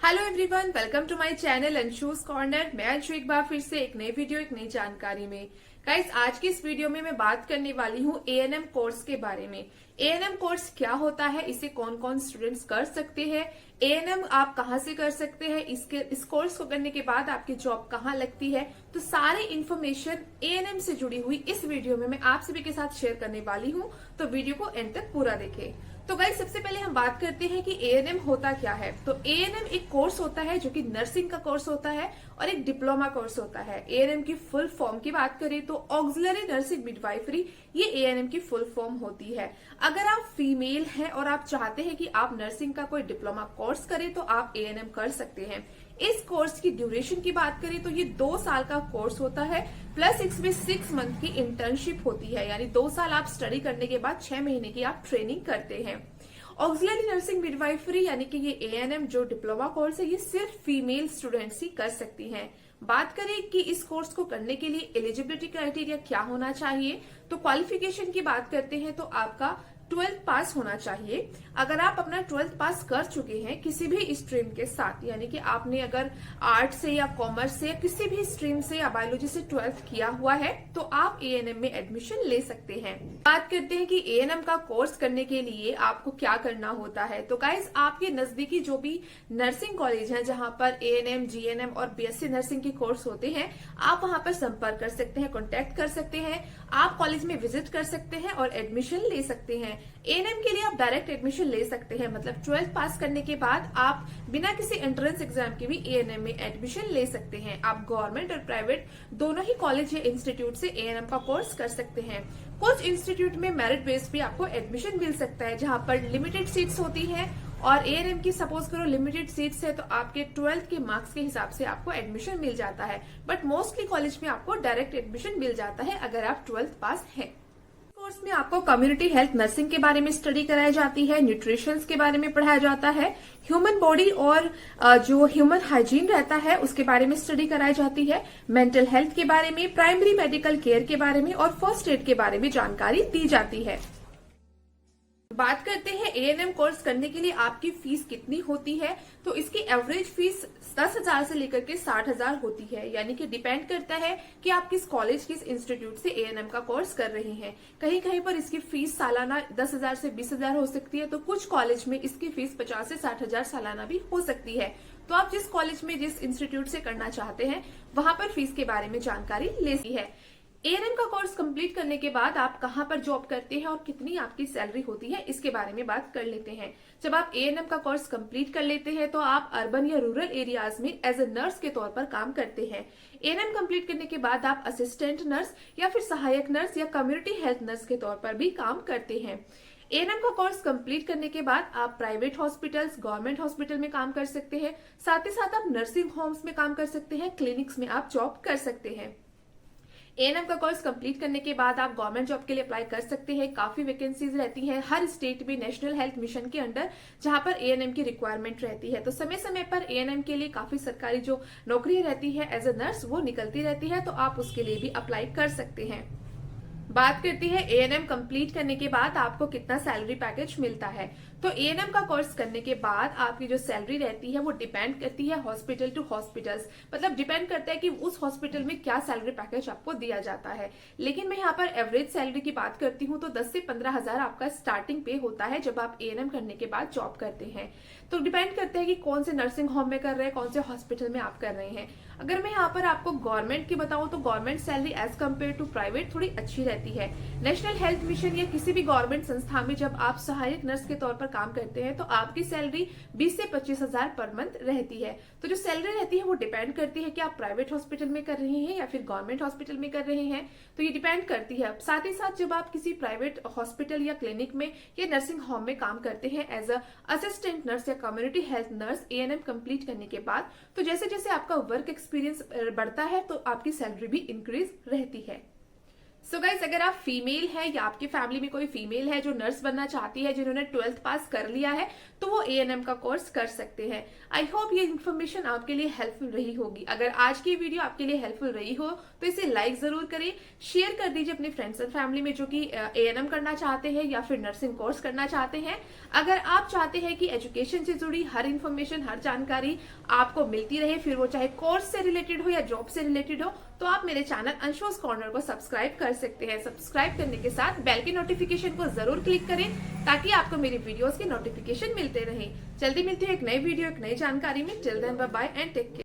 Hello everyone, welcome to my channel Anshu's corner. मैं अंशु एक बार फिर से एक नई वीडियो एक नई जानकारी में। गाइस, आज की इस वीडियो में मैं बात करने वाली हूँ एएनएम कोर्स के बारे में। एएनएम कोर्स क्या होता है, इसे कौन कौन स्टूडेंट्स कर सकते हैं, एएनएम आप कहाँ से कर सकते हैं, इस कोर्स को करने के बाद आपकी जॉब कहाँ लगती है, तो सारी इन्फॉर्मेशन एएनएम से जुड़ी हुई इस वीडियो में मैं आप सभी के साथ शेयर करने वाली हूँ। तो वीडियो को एंड तक पूरा देखें। तो गाइस, सबसे पहले हम बात करते हैं कि एएनएम होता क्या है। तो एएनएम एक कोर्स होता है जो कि नर्सिंग का कोर्स होता है और एक डिप्लोमा कोर्स होता है। एएनएम की फुल फॉर्म की बात करें तो ऑक्सिलरी नर्सिंग मिडवाइफरी, ये एएनएम की फुल फॉर्म होती है। अगर आप फीमेल हैं और आप चाहते हैं कि आप नर्सिंग का कोई डिप्लोमा कोर्स करें तो आप एएनएम कर सकते हैं। इस कोर्स की ड्यूरेशन की बात करें तो ये 2 साल का कोर्स होता है, प्लस इसमें 6 मंथ की इंटर्नशिप होती है, यानी 2 साल आप स्टडी करने के बाद 6 महीने की आप ट्रेनिंग करते हैं। ऑक्सिलरी नर्सिंग मिडवाइफरी यानी कि ये एएनएम जो डिप्लोमा कोर्स है, ये सिर्फ फीमेल स्टूडेंट्स ही कर सकती हैं। बात करें कि इस कोर्स को करने के लिए एलिजिबिलिटी क्राइटेरिया क्या होना चाहिए, तो क्वालिफिकेशन की बात करते हैं तो आपका 12th पास होना चाहिए। अगर आप अपना 12th पास कर चुके हैं किसी भी स्ट्रीम के साथ, यानी कि आपने अगर आर्ट से या कॉमर्स से या किसी भी स्ट्रीम से या बायोलॉजी से 12th किया हुआ है तो आप एएनएम में एडमिशन ले सकते हैं। बात करते हैं कि एएनएम का कोर्स करने के लिए आपको क्या करना होता है। तो गाइस, आपके नजदीकी जो भी नर्सिंग कॉलेज है जहां पर एएनएम, जीएनएम और बीएससी नर्सिंग के कोर्स होते हैं, आप वहां पर संपर्क कर सकते हैं, कॉन्टेक्ट कर सकते हैं, आप कॉलेज में विजिट कर सकते हैं और एडमिशन ले सकते हैं। एएनएम के लिए आप डायरेक्ट एडमिशन ले सकते हैं, मतलब 12th पास करने के बाद आप बिना किसी एंट्रेंस एग्जाम के भी एएनएम में एडमिशन ले सकते हैं। आप गवर्नमेंट और प्राइवेट दोनों ही कॉलेज या इंस्टीट्यूट से एएनएम का कोर्स कर सकते हैं। कुछ इंस्टीट्यूट में मेरिट बेस पे आपको एडमिशन मिल सकता है जहां पर लिमिटेड सीट्स होती हैं, और एएनएम की सपोज करो लिमिटेड सीट्स है तो आपके 12th के मार्क्स के हिसाब से आपको एडमिशन मिल जाता है। बट मोस्टली कॉलेज में आपको डायरेक्ट एडमिशन मिल जाता है अगर आप 12th पास हैं। कोर्स में आपको कम्युनिटी हेल्थ नर्सिंग के बारे में स्टडी कराई जाती है, न्यूट्रिशन के बारे में पढ़ाया जाता है, ह्यूमन बॉडी और जो ह्यूमन हाइजीन रहता है उसके बारे में स्टडी कराई जाती है, मेंटल हेल्थ के बारे में, प्राइमरी मेडिकल केयर के बारे में और फर्स्ट एड के बारे में जानकारी दी जाती है। बात करते हैं एएनएम कोर्स करने के लिए आपकी फीस कितनी होती है। तो इसकी एवरेज फीस 10,000 से लेकर के 60,000 होती है, यानी कि डिपेंड करता है कि आप किस कॉलेज किस इंस्टीट्यूट से एएनएम का कोर्स कर रहे हैं। कहीं कहीं पर इसकी फीस सालाना 10,000 से 20,000 हो सकती है, तो कुछ कॉलेज में इसकी फीस 50 से 60,000 सालाना भी हो सकती है। तो आप जिस कॉलेज में जिस इंस्टीट्यूट से करना चाहते हैं वहां पर फीस के बारे में जानकारी ले सकती है। एएनएम का कोर्स कंप्लीट करने के बाद आप कहां पर जॉब करते हैं और कितनी आपकी सैलरी होती है, इसके बारे में बात कर लेते हैं। जब आप एएनएम का कोर्स कंप्लीट कर लेते हैं तो आप अर्बन या रूरल एरियाज में एज ए नर्स के तौर पर काम करते हैं। एएनएम कंप्लीट करने के बाद आप असिस्टेंट नर्स या फिर सहायक नर्स या कम्युनिटी हेल्थ नर्स के तौर पर भी काम करते हैं। एएनएम का कोर्स कंप्लीट करने के बाद आप प्राइवेट हॉस्पिटल्स, गवर्नमेंट हॉस्पिटल में काम कर सकते हैं, साथ ही साथ आप नर्सिंग होम्स में काम कर सकते हैं, क्लिनिक्स में आप जॉब कर सकते हैं। एएनएम का कोर्स कंप्लीट करने के बाद आप गवर्नमेंट जॉब के लिए अप्लाई कर सकते हैं। काफी वैकेंसीज रहती हैं हर स्टेट में नेशनल हेल्थ मिशन के अंडर, जहां पर एएनएम की रिक्वायरमेंट रहती है। तो समय समय पर एएनएम के लिए काफी सरकारी जो नौकरी रहती है एज ए नर्स वो निकलती रहती है, तो आप उसके लिए भी अप्लाई कर सकते हैं। बात करते हैं एएनएम कंप्लीट करने के बाद आपको कितना सैलरी पैकेज मिलता है। तो एएनएम का कोर्स करने के बाद आपकी जो सैलरी रहती है वो डिपेंड करती है हॉस्पिटल टू हॉस्पिटल्स, मतलब डिपेंड करता है कि उस हॉस्पिटल में क्या सैलरी पैकेज आपको दिया जाता है। लेकिन मैं यहाँ पर एवरेज सैलरी की बात करती हूँ तो 10 से 15,000 आपका स्टार्टिंग पे होता है जब आप एएनएम करने के बाद जॉब करते हैं। तो डिपेंड करता है कि कौन से नर्सिंग होम में कर रहे हैं, कौन से हॉस्पिटल में आप कर रहे हैं। अगर मैं यहाँ पर आपको गवर्नमेंट की बताऊं तो government salary as compared to private थोड़ी अच्छी रहती है। नेशनल हेल्थ मिशन या किसी भी गवर्नमेंट संस्था में जब आप सहायक नर्स के तौर पर काम करते हैं तो आपकी सैलरी 20 से 25,000 पर मंथ रहती है। तो जो सैलरी रहती है वो डिपेंड करती है कि आप प्राइवेट हॉस्पिटल में कर रहे हैं या फिर गवर्नमेंट हॉस्पिटल में कर रहे हैं, तो ये डिपेंड करती है। साथ ही साथ जब आप किसी प्राइवेट हॉस्पिटल या क्लिनिक में या नर्सिंग होम में काम करते हैं एज अ असिस्टेंट नर्स या community health nurse ANM complete करने के बाद, तो जैसे जैसे आपका वर्क एक्सपीरियंस बढ़ता है तो आपकी सैलरी भी इंक्रीज रहती है। सो गाइस, अगर आप फीमेल है या आपकी फैमिली में कोई फीमेल है जो नर्स बनना चाहती है, जिन्होंने 12th पास कर लिया है, तो वो एएनएम का कोर्स कर सकते हैं। आई होप ये इन्फॉर्मेशन आपके लिए हेल्पफुल रही होगी। अगर आज की वीडियो आपके लिए हेल्पफुल रही हो तो इसे लाइक जरूर करें, शेयर कर दीजिए अपने फ्रेंड्स एंड फैमिली में जो कि एएनएम करना चाहते हैं या फिर नर्सिंग कोर्स करना चाहते हैं। अगर आप चाहते हैं कि एजुकेशन से जुड़ी हर इन्फॉर्मेशन, हर जानकारी आपको मिलती रहे, फिर वो चाहे कोर्स से रिलेटेड हो या जॉब से रिलेटेड हो, तो आप मेरे चैनल अंशुस कॉर्नर को सब्सक्राइब कर सकते हैं। सब्सक्राइब करने के साथ बेल की नोटिफिकेशन को जरूर क्लिक करें ताकि आपको मेरी वीडियोस के नोटिफिकेशन मिलते रहे। जल्दी मिलती है एक नई वीडियो, एक नई जानकारी में। Till then bye bye and take care.